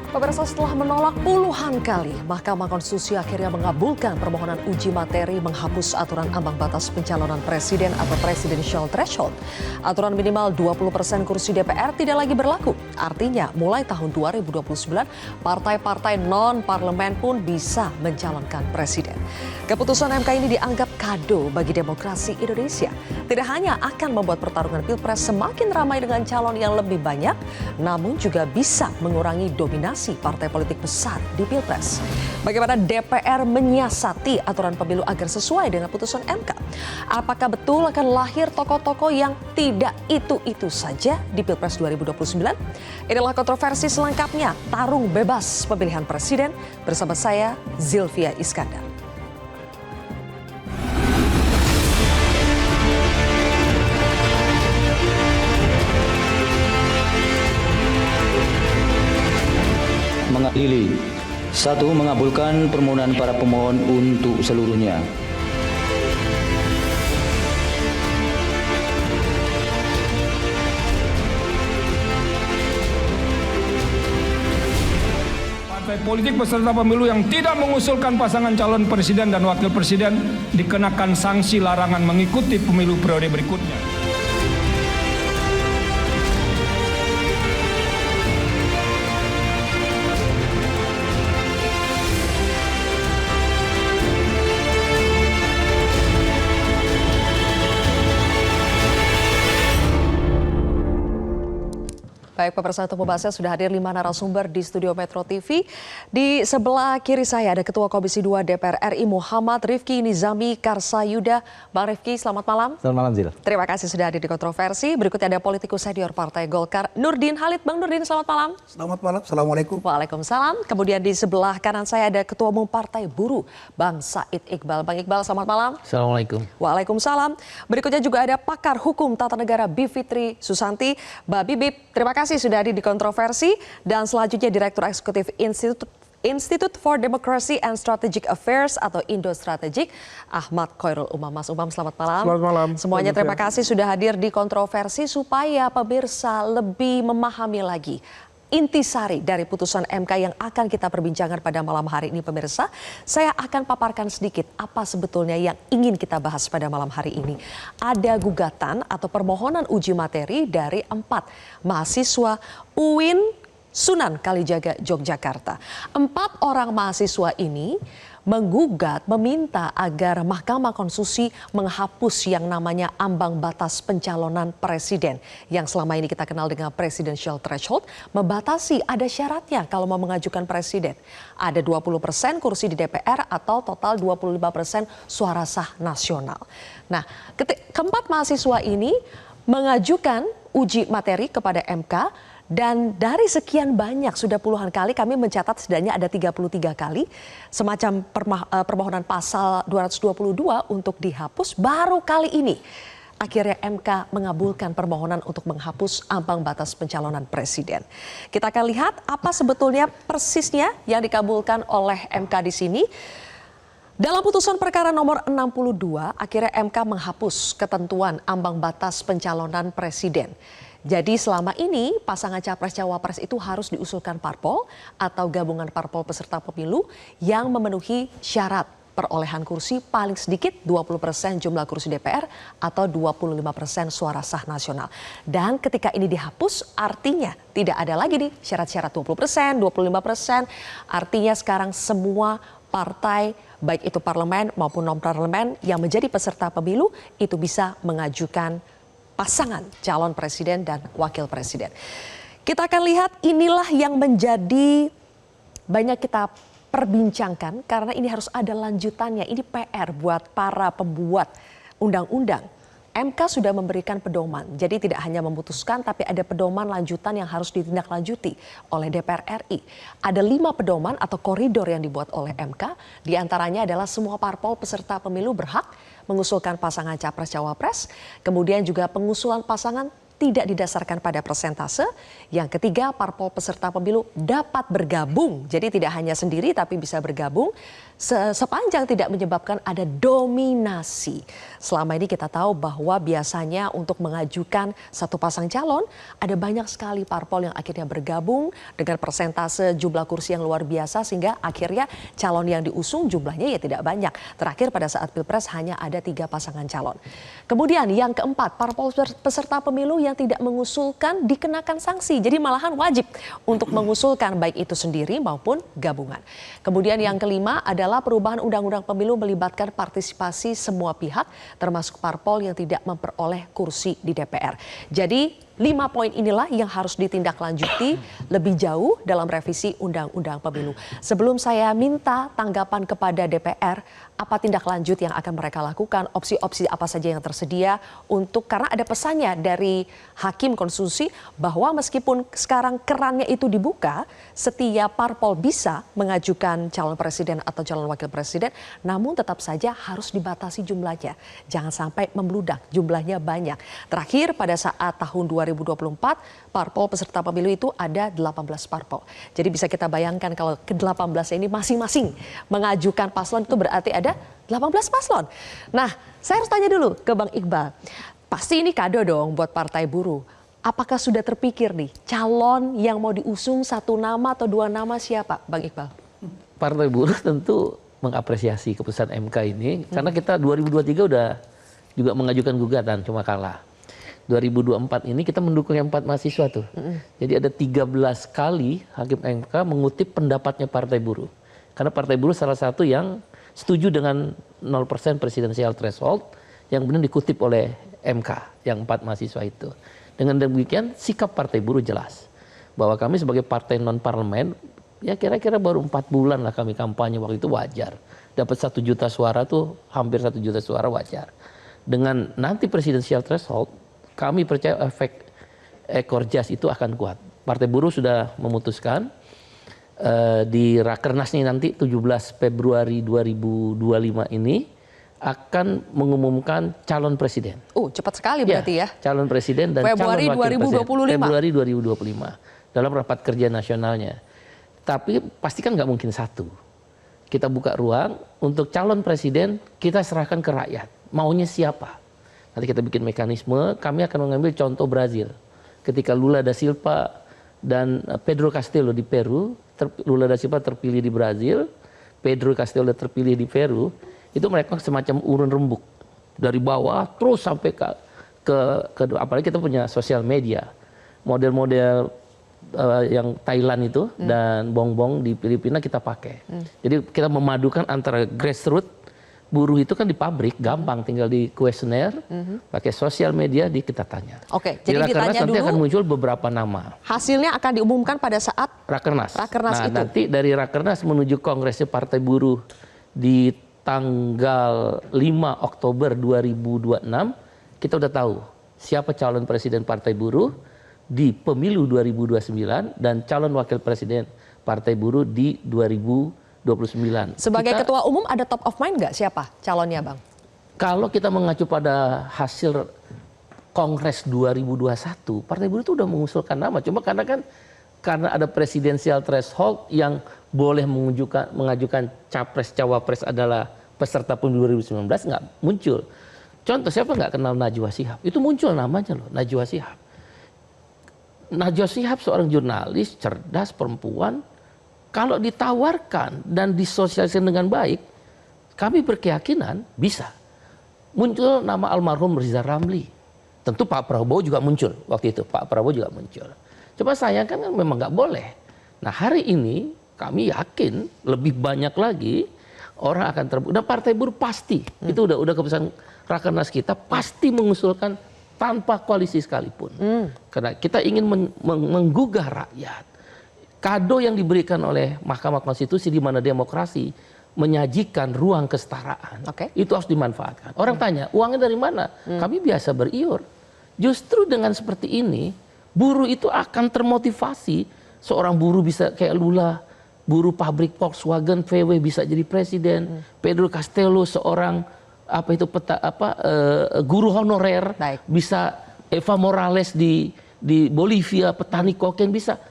Pemirsa, setelah menolak puluhan kali, Mahkamah Konstitusi akhirnya mengabulkan permohonan uji materi menghapus aturan ambang batas pencalonan presiden atau presidential threshold. Aturan minimal 20% kursi DPR tidak lagi berlaku. Artinya mulai tahun 2029, partai-partai non-parlemen pun bisa mencalonkan presiden. Keputusan MK ini dianggap kado bagi demokrasi Indonesia. Tidak hanya akan membuat pertarungan Pilpres semakin ramai dengan calon yang lebih banyak, namun juga bisa mengurangi dominasi partai politik besar di Pilpres. Bagaimana DPR menyiasati aturan pemilu agar sesuai dengan putusan MK? Apakah betul akan lahir tokoh-tokoh yang tidak itu-itu saja di Pilpres 2029? Inilah kontroversi selengkapnya, tarung bebas pemilihan presiden bersama saya, Zilvia Iskandar. Mengadili. 1. Mengabulkan permohonan para pemohon untuk seluruhnya. Partai politik peserta pemilu yang tidak mengusulkan pasangan calon presiden dan wakil presiden dikenakan sanksi larangan mengikuti pemilu periode berikutnya. Baik, pemirsa, untuk membahasnya sudah hadir 5 narasumber di studio Metro TV. Di sebelah kiri saya ada Ketua Komisi 2 DPR RI Muhammad Rifki Nizami Karsayuda. Bang Rifki, selamat malam. Selamat malam, Zil. Terima kasih sudah hadir di kontroversi. Berikutnya ada politikus senior Partai Golkar, Nurdin Halid. Bang Nurdin, selamat malam. Selamat malam, Assalamualaikum. Waalaikumsalam. Kemudian di sebelah kanan saya ada Ketua Umum Partai Buruh, Bang Said Iqbal. Bang Iqbal, selamat malam. Assalamualaikum. Waalaikumsalam. Berikutnya juga ada pakar hukum tata negara Bivitri Susanti. Mbak Bibip, terima kasih sudah hadir di kontroversi. Dan selanjutnya Direktur Eksekutif Institute for Democracy and Strategic Affairs atau Indo Strategic, Ahmad Khairul Umam. Mas Umam, selamat malam. Selamat malam. Semuanya terima kasih sudah hadir di kontroversi supaya pemirsa lebih memahami lagi intisari dari putusan MK yang akan kita perbincangkan pada malam hari ini, pemirsa. Saya akan paparkan sedikit apa sebetulnya yang ingin kita bahas pada malam hari ini. Ada gugatan atau permohonan uji materi dari 4 mahasiswa UIN Sunan Kalijaga, Yogyakarta. 4 orang mahasiswa ini menggugat, meminta agar Mahkamah Konstitusi menghapus yang namanya ambang batas pencalonan presiden yang selama ini kita kenal dengan presidential threshold, membatasi ada syaratnya kalau mau mengajukan presiden. Ada 20% kursi di DPR atau total 25% suara sah nasional. Nah, keempat mahasiswa ini mengajukan uji materi kepada MK. Dan dari sekian banyak, sudah puluhan kali kami mencatat setidaknya ada 33 kali semacam permohonan pasal 222 untuk dihapus. Baru kali ini akhirnya MK mengabulkan permohonan untuk menghapus ambang batas pencalonan presiden. Kita akan lihat apa sebetulnya persisnya yang dikabulkan oleh MK di sini. Dalam putusan perkara nomor 62, akhirnya MK menghapus ketentuan ambang batas pencalonan presiden. Jadi selama ini pasangan capres-cawapres itu harus diusulkan parpol atau gabungan parpol peserta pemilu yang memenuhi syarat perolehan kursi paling sedikit 20% jumlah kursi DPR atau 25% suara sah nasional. Dan ketika ini dihapus artinya tidak ada lagi nih syarat-syarat 20%, 25%. Artinya sekarang semua partai baik itu parlemen maupun non-parlemen yang menjadi peserta pemilu itu bisa mengajukan pasangan calon presiden dan wakil presiden. Kita akan lihat inilah yang menjadi banyak kita perbincangkan karena ini harus ada lanjutannya. Ini PR buat para pembuat undang-undang. MK sudah memberikan pedoman, jadi tidak hanya memutuskan tapi ada pedoman lanjutan yang harus ditindaklanjuti oleh DPR RI. Ada 5 pedoman atau koridor yang dibuat oleh MK, diantaranya adalah semua parpol peserta pemilu berhak mengusulkan pasangan capres-cawapres, kemudian juga pengusulan pasangan tidak didasarkan pada persentase. Yang ketiga, parpol peserta pemilu dapat bergabung. Jadi tidak hanya sendiri tapi bisa bergabung sepanjang tidak menyebabkan ada dominasi. Selama ini kita tahu bahwa biasanya untuk mengajukan satu pasang calon ada banyak sekali parpol yang akhirnya bergabung dengan persentase jumlah kursi yang luar biasa sehingga akhirnya calon yang diusung jumlahnya ya tidak banyak. Terakhir pada saat Pilpres hanya ada 3 pasangan calon. Kemudian yang keempat, parpol peserta pemilu yang tidak mengusulkan dikenakan sanksi. Jadi malahan wajib untuk mengusulkan baik itu sendiri maupun gabungan. Kemudian yang kelima adalah perubahan undang-undang pemilu melibatkan partisipasi semua pihak termasuk parpol yang tidak memperoleh kursi di DPR. Jadi 5 poin inilah yang harus ditindaklanjuti lebih jauh dalam revisi undang-undang pemilu. Sebelum saya minta tanggapan kepada DPR, apa tindak lanjut yang akan mereka lakukan, opsi-opsi apa saja yang tersedia untuk, karena ada pesannya dari Hakim Konstitusi bahwa meskipun sekarang kerannya itu dibuka, setiap parpol bisa mengajukan calon presiden atau calon wakil presiden, namun tetap saja harus dibatasi jumlahnya. Jangan sampai membludak, jumlahnya banyak. Terakhir pada saat tahun 2024, parpol peserta pemilu itu ada 18 parpol. Jadi bisa kita bayangkan kalau ke-18 ini masing-masing mengajukan paslon itu berarti ada 18 paslon. Nah, saya harus tanya dulu ke Bang Iqbal. Pasti ini kado dong buat Partai Buruh. Apakah sudah terpikir nih calon yang mau diusung 1 nama atau 2 nama siapa, Bang Iqbal? Partai Buruh tentu mengapresiasi keputusan MK ini karena kita 2023 udah juga mengajukan gugatan cuma kalah. 2024 ini kita mendukung yang 4 mahasiswa tuh. Jadi ada 13 kali Hakim MK mengutip pendapatnya Partai Buruh. Karena Partai Buruh salah satu yang setuju dengan 0% presidensial threshold yang benar dikutip oleh MK yang 4 mahasiswa itu. Dengan demikian sikap Partai Buruh jelas bahwa kami sebagai partai non parlemen ya kira-kira baru 4 bulan lah kami kampanye, waktu itu wajar. Dapat 1 juta suara tuh hampir 1 juta suara wajar. Dengan nanti presidensial threshold kami percaya efek ekor jas itu akan kuat. Partai Buruh sudah memutuskan di Rakernas nih nanti 17 Februari 2025 ini akan mengumumkan calon presiden. Cepat sekali berarti ya. Calon presiden dan Februari calon wakil 2025. presiden. Februari 2025 dalam rapat kerja nasionalnya. Tapi pastikan nggak mungkin satu. Kita buka ruang untuk calon presiden kita serahkan ke rakyat. Maunya siapa? Nanti kita bikin mekanisme, kami akan mengambil contoh Brazil. Ketika Lula da Silva dan Pedro Castillo di Peru, Lula da Silva terpilih di Brazil, Pedro Castillo terpilih di Peru, itu mereka semacam urun rembuk. Dari bawah terus sampai ke apalagi kita punya sosial media. Model-model yang Thailand itu dan Bongbong di Filipina kita pakai. Jadi kita memadukan antara grassroots. Buruh itu kan di pabrik, gampang tinggal di kuesioner, pakai sosial media kita tanya. Oke, jadi ditanya nanti dulu. akan muncul beberapa nama. Hasilnya akan diumumkan pada saat Rakernas. Rakernas itu. Nanti dari Rakernas menuju Kongresnya Partai Buruh di tanggal 5 Oktober 2026, kita udah tahu siapa calon presiden Partai Buruh di pemilu 2029 dan calon wakil presiden Partai Buruh di 2029. Sebagai ketua umum ada top of mind nggak siapa calonnya, Bang? Kalau kita mengacu pada hasil Kongres 2021, Partai Buruh itu udah mengusulkan nama. Cuma karena ada presidensial threshold yang boleh mengajukan capres cawapres adalah peserta pemilu 2019 nggak muncul. Contoh siapa nggak kenal Najwa Shihab? Itu muncul namanya loh, Najwa Shihab. Najwa Shihab seorang jurnalis cerdas perempuan. Kalau ditawarkan dan disosialisasikan dengan baik, kami berkeyakinan bisa. Muncul nama almarhum Rizal Ramli. Tentu Pak Prabowo juga muncul waktu itu. Pak Prabowo juga muncul. Coba sayangkan kan memang nggak boleh. Nah hari ini kami yakin lebih banyak lagi orang akan terbuka. Dan Partai Buruh pasti, itu udah keputusan Rakernas kita, pasti mengusulkan tanpa koalisi sekalipun. Karena kita ingin menggugah rakyat. Kado yang diberikan oleh Mahkamah Konstitusi di mana demokrasi menyajikan ruang kesetaraan, itu harus dimanfaatkan. Orang tanya, uangnya dari mana? Kami biasa beriur. Justru dengan seperti ini, buruh itu akan termotivasi. Seorang buruh bisa kayak Lula, buruh pabrik Volkswagen, VW bisa jadi presiden. Pedro Castillo seorang guru honorer bisa Eva Morales di Bolivia, petani kokain bisa.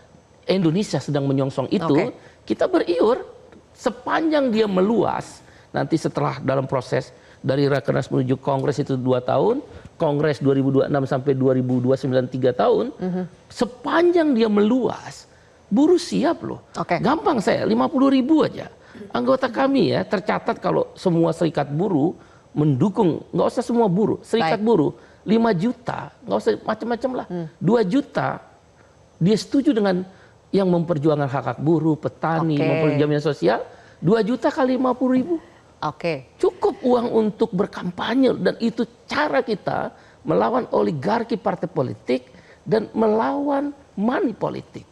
Indonesia sedang menyongsong itu, kita beriur sepanjang dia meluas. Nanti setelah dalam proses dari Rakernas menuju Kongres itu 2 tahun, Kongres 2026 sampai 2029 3 tahun, sepanjang dia meluas, buruh siap loh. Gampang saya, 50.000 aja. Anggota kami ya tercatat kalau semua serikat buruh mendukung, nggak usah semua buruh, serikat buruh 5 juta, nggak usah macam-macam lah, 2 juta dia setuju dengan yang memperjuangkan hak-hak buruh, petani, memperjuangkan jaminan sosial, 2 juta kali 50.000. Cukup uang untuk berkampanye, dan itu cara kita melawan oligarki partai politik dan melawan money politik.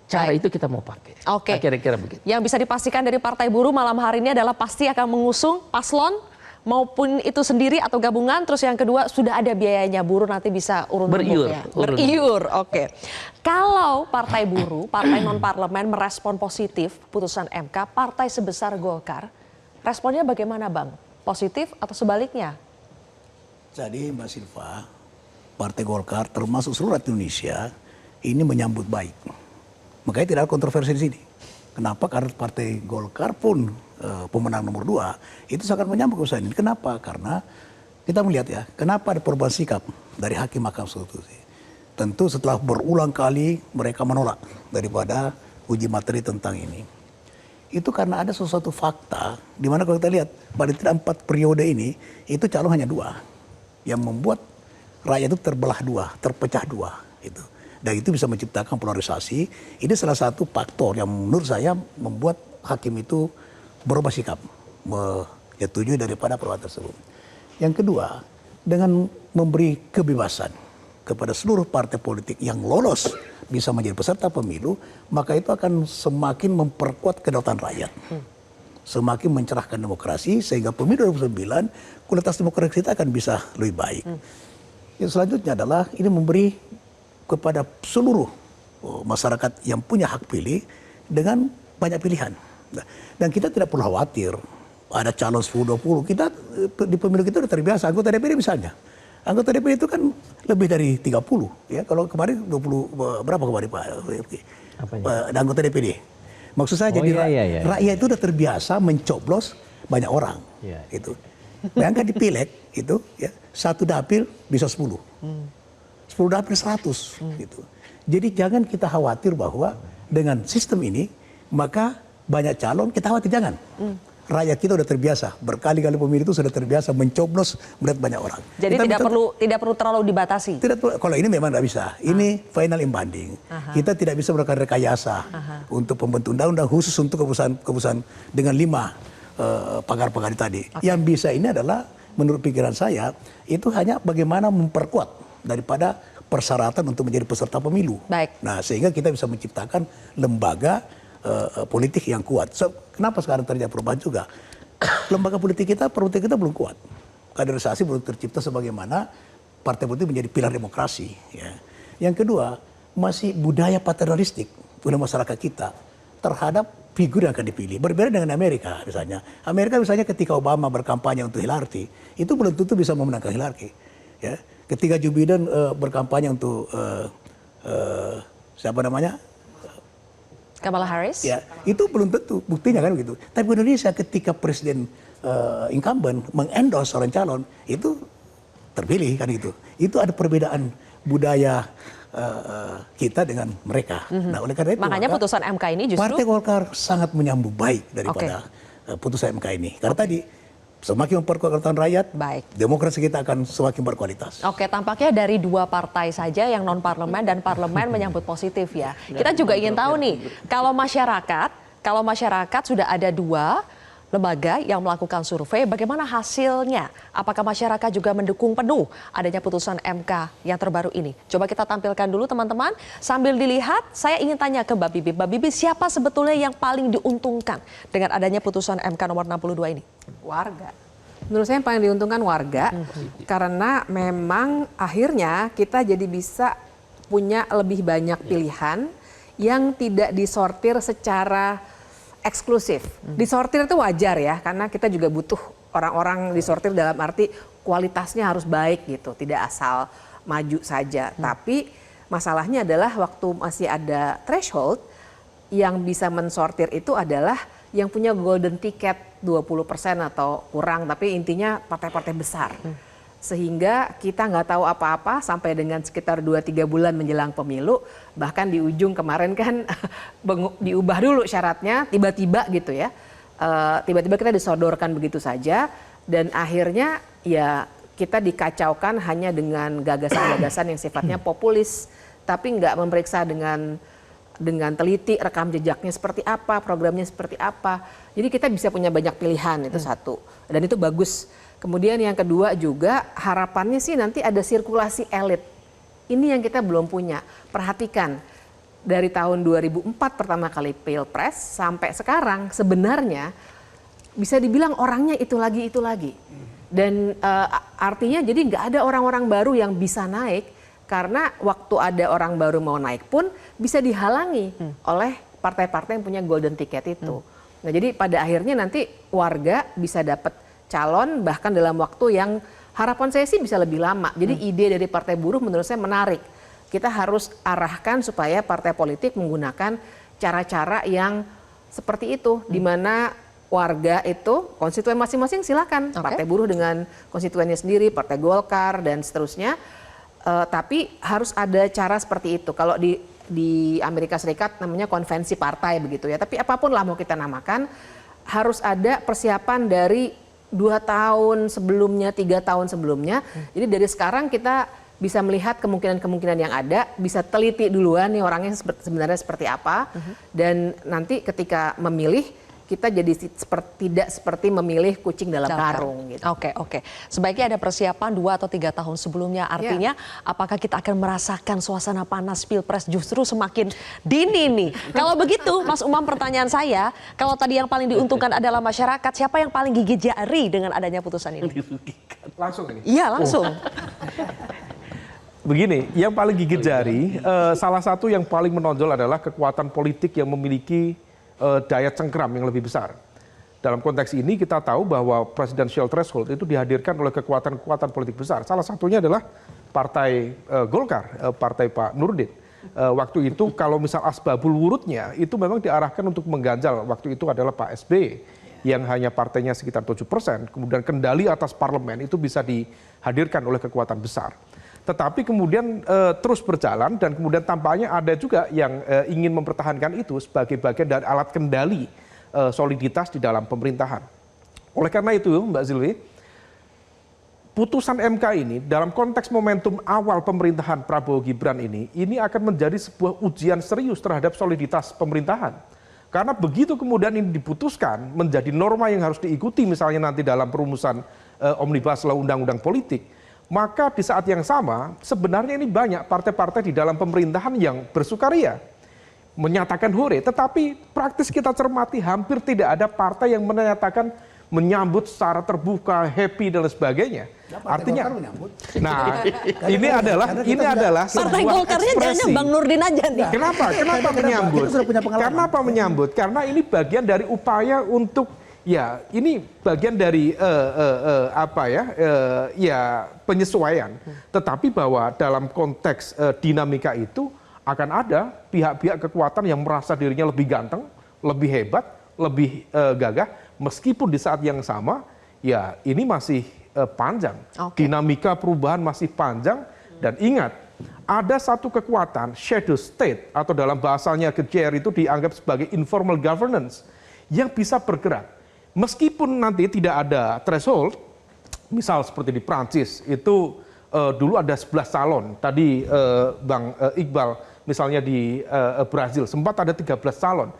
Cara itu kita mau pakai. Kira-kira begitu. Yang bisa dipastikan dari Partai Buruh malam hari ini adalah pasti akan mengusung paslon maupun itu sendiri atau gabungan. Terus yang kedua, sudah ada biayanya, buruh nanti bisa beriur. Beriur. Kalau Partai Buruh, partai non parlemen merespon positif putusan MK, partai sebesar Golkar, responnya bagaimana Bang? Positif atau sebaliknya? Jadi Mbak Silva, Partai Golkar termasuk seluruh rakyat Indonesia ini menyambut baik. Makanya tidak ada kontroversi di sini. Kenapa? Karena Partai Golkar pun pemenang nomor 2 itu sangat menyambut keputusan ini. Kenapa? Karena kita melihat ya, kenapa ada perubahan sikap dari Hakim Mahkamah Konstitusi. Tentu setelah berulang kali mereka menolak daripada uji materi tentang ini. Itu karena ada sesuatu fakta di mana kalau kita lihat pada tidak 4 periode ini itu calon hanya 2 yang membuat rakyat itu terbelah 2, terpecah 2 itu. Dan itu bisa menciptakan polarisasi. Ini salah satu faktor yang menurut saya membuat hakim itu berubah sikap, menyetujui daripada perbuatan tersebut. Yang kedua, dengan memberi kebebasan kepada seluruh partai politik yang lolos bisa menjadi peserta pemilu, maka itu akan semakin memperkuat kedaulatan rakyat. Semakin mencerahkan demokrasi, sehingga pemilu 2009 kualitas demokrasi kita akan bisa lebih baik. Yang selanjutnya adalah ini memberi kepada seluruh masyarakat yang punya hak pilih dengan banyak pilihan. Dan kita tidak perlu khawatir ada calon 10-20. Kita di pemilu kita sudah terbiasa. Anggota DPD misalnya. Anggota DPD itu kan lebih dari 30. Ya, kalau kemarin 20 berapa kemarin Pak? Anggota DPD. Maksud saya jadi rakyat itu sudah terbiasa mencoblos banyak orang. Itu. Bayangkan di pileg itu ya, 1 dapil bisa 10. 10 dapil 100 gitu. Jadi jangan kita khawatir bahwa dengan sistem ini maka banyak calon, kita khawatir jangan. Rakyat kita sudah terbiasa, berkali-kali pemilu itu sudah terbiasa mencoblos melihat banyak orang. Jadi kita tidak perlu terlalu dibatasi. Tidak perlu, kalau ini memang tidak bisa. Ini final imbanding. Kita tidak bisa melakukan rekayasa untuk pembentuk undang-undang khusus untuk keputusan dengan 5 pagar-pagar tadi. Yang bisa ini adalah menurut pikiran saya itu hanya bagaimana memperkuat daripada persyaratan untuk menjadi peserta pemilu. Nah, sehingga kita bisa menciptakan lembaga politik yang kuat. Kenapa sekarang terjadi perubahan juga? Lembaga politik kita belum kuat. Kaderisasi belum tercipta sebagaimana partai politik menjadi pilar demokrasi. Ya. Yang kedua, masih budaya paternalistik oleh masyarakat kita terhadap figur yang akan dipilih. Berbeda dengan Amerika misalnya. Amerika misalnya ketika Obama berkampanye untuk Hillary, itu belum tentu bisa memenangkan Hillary. Ya. Ketika Joe Biden berkampanye untuk siapa namanya? Kamala Harris? Ya, itu belum tentu buktinya kan begitu. Tapi Indonesia ketika presiden incumbent mengendorse seorang calon itu terpilih kan itu. Itu ada perbedaan budaya kita dengan mereka. Nah, oleh karena itu makanya putusan MK ini justru Partai Golkar sangat menyambut baik daripada putusan MK ini. Karena tadi semakin memperkuat kedaulatan rakyat, demokrasi kita akan semakin berkualitas. Tampaknya dari 2 partai saja yang non parlemen dan parlemen menyambut positif ya. Kita juga ingin tahu nih, kalau masyarakat sudah ada 2 lembaga yang melakukan survei, bagaimana hasilnya? Apakah masyarakat juga mendukung penuh adanya putusan MK yang terbaru ini? Coba kita tampilkan dulu teman-teman. Sambil dilihat, saya ingin tanya ke Mbak Bibi. Mbak Bibi, siapa sebetulnya yang paling diuntungkan dengan adanya putusan MK nomor 62 ini? Warga. Menurut saya yang paling diuntungkan warga, karena memang akhirnya kita jadi bisa punya lebih banyak pilihan yang tidak disortir secara eksklusif. Disortir itu wajar ya, karena kita juga butuh orang-orang disortir dalam arti kualitasnya harus baik gitu, tidak asal maju saja. Tapi masalahnya adalah waktu masih ada threshold, yang bisa mensortir itu adalah yang punya golden ticket 20% atau kurang, tapi intinya partai-partai besar. Sehingga kita nggak tahu apa-apa sampai dengan sekitar 2-3 bulan menjelang pemilu, bahkan di ujung kemarin kan diubah dulu syaratnya, tiba-tiba gitu ya. Tiba-tiba kita disodorkan begitu saja, dan akhirnya ya kita dikacaukan hanya dengan gagasan-gagasan yang sifatnya populis, tapi nggak memeriksa dengan teliti rekam jejaknya seperti apa, programnya seperti apa. Jadi kita bisa punya banyak pilihan, itu satu. Dan itu bagus. Kemudian yang kedua juga harapannya sih nanti ada sirkulasi elit. Ini yang kita belum punya. Perhatikan, dari tahun 2004 pertama kali Pilpres sampai sekarang sebenarnya bisa dibilang orangnya itu lagi. Dan artinya jadi nggak ada orang-orang baru yang bisa naik. Karena waktu ada orang baru mau naik pun bisa dihalangi oleh partai-partai yang punya golden ticket itu. Nah, jadi pada akhirnya nanti warga bisa dapat calon bahkan dalam waktu yang harapan saya sih bisa lebih lama. Jadi ide dari Partai Buruh menurut saya menarik. Kita harus arahkan supaya partai politik menggunakan cara-cara yang seperti itu, di mana warga itu konstituen masing-masing silakan. Partai Buruh dengan konstituennya sendiri, Partai Golkar dan seterusnya. Tapi harus ada cara seperti itu. Kalau di Amerika Serikat namanya konvensi partai begitu ya. Tapi apapun lah mau kita namakan, harus ada persiapan dari 2 tahun sebelumnya, 3 tahun sebelumnya. Jadi dari sekarang kita bisa melihat kemungkinan-kemungkinan yang ada, bisa teliti duluan nih orangnya sebenarnya seperti apa. Dan nanti ketika memilih, kita jadi tidak seperti memilih kucing dalam karung gitu. Oke. Sebaiknya ada persiapan 2 atau 3 tahun sebelumnya. Artinya apakah kita akan merasakan suasana panas Pilpres justru semakin dini nih? Kalau begitu Mas Umam, pertanyaan saya, kalau tadi yang paling diuntungkan adalah masyarakat, siapa yang paling gigit jari dengan adanya putusan ini? Langsung ini. Iya, langsung. Begini, yang paling gigit jari, salah satu yang paling menonjol adalah kekuatan politik yang memiliki daya cengkram yang lebih besar. Dalam konteks ini kita tahu bahwa presidential threshold itu dihadirkan oleh kekuatan-kekuatan politik besar. Salah satunya adalah partai Golkar, partai Pak Nurdin. Waktu itu kalau misal asbabul wurudnya itu memang diarahkan untuk mengganjal. Waktu itu adalah Pak SBY yang hanya partainya sekitar 7%. Kemudian kendali atas parlemen itu bisa dihadirkan oleh kekuatan besar. Tetapi kemudian terus berjalan dan kemudian tampaknya ada juga yang ingin mempertahankan itu sebagai bagian dari alat kendali soliditas di dalam pemerintahan. Oleh karena itu Mbak Zilwi, putusan MK ini dalam konteks momentum awal pemerintahan Prabowo Gibran ini akan menjadi sebuah ujian serius terhadap soliditas pemerintahan. Karena begitu kemudian ini diputuskan menjadi norma yang harus diikuti misalnya nanti dalam perumusan Omnibus Law Undang-Undang Politik, maka di saat yang sama sebenarnya ini banyak partai-partai di dalam pemerintahan yang bersukaria menyatakan hore, tetapi praktis kita cermati hampir tidak ada partai yang menyatakan menyambut secara terbuka, happy dan sebagainya. Artinya, nah ini adalah Partai Golkarnya jangan Bang Nurdin aja nih. Kenapa menyambut? Kenapa menyambut? Karena ini bagian dari upaya untuk ya, ini bagian dari penyesuaian. Tetapi bahwa dalam konteks dinamika itu akan ada pihak-pihak kekuatan yang merasa dirinya lebih ganteng, lebih hebat, lebih gagah, meskipun di saat yang sama, ya ini masih panjang. Dinamika perubahan masih panjang, dan ingat, ada satu kekuatan shadow state atau dalam bahasanya GR itu dianggap sebagai informal governance yang bisa bergerak. Meskipun nanti tidak ada threshold, misal seperti di Prancis itu dulu ada 11 calon. Tadi Bang Iqbal misalnya di Brazil sempat ada 13 calon.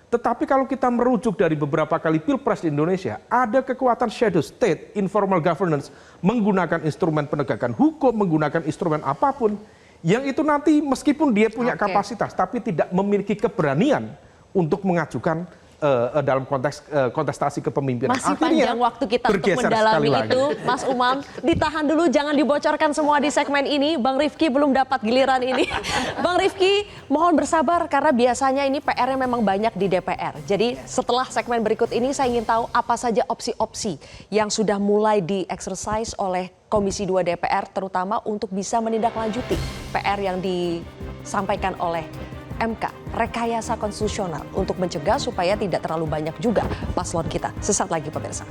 Tetapi kalau kita merujuk dari beberapa kali Pilpres di Indonesia, ada kekuatan shadow state, informal governance, menggunakan instrumen penegakan hukum, menggunakan instrumen apapun, yang itu nanti meskipun dia punya kapasitas, tapi tidak memiliki keberanian untuk mengajukan dalam konteks kontestasi kepemimpinan. Masih panjang waktu kita untuk mendalami itu, Mas Umam. Ditahan dulu, jangan dibocorkan semua di segmen ini. Bang Rifki belum dapat giliran ini. Bang Rifki, mohon bersabar karena biasanya ini PR-nya memang banyak di DPR. Jadi setelah segmen berikut ini saya ingin tahu apa saja opsi-opsi yang sudah mulai di-exercise oleh Komisi 2 DPR terutama untuk bisa menindaklanjuti PR yang disampaikan oleh MK, rekayasa konstitusional untuk mencegah supaya tidak terlalu banyak juga paslon kita. Sesaat lagi pemirsa.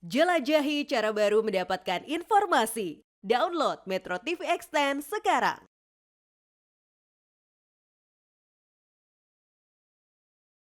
Jelajahi cara baru mendapatkan informasi. Download Metro TV Extend sekarang.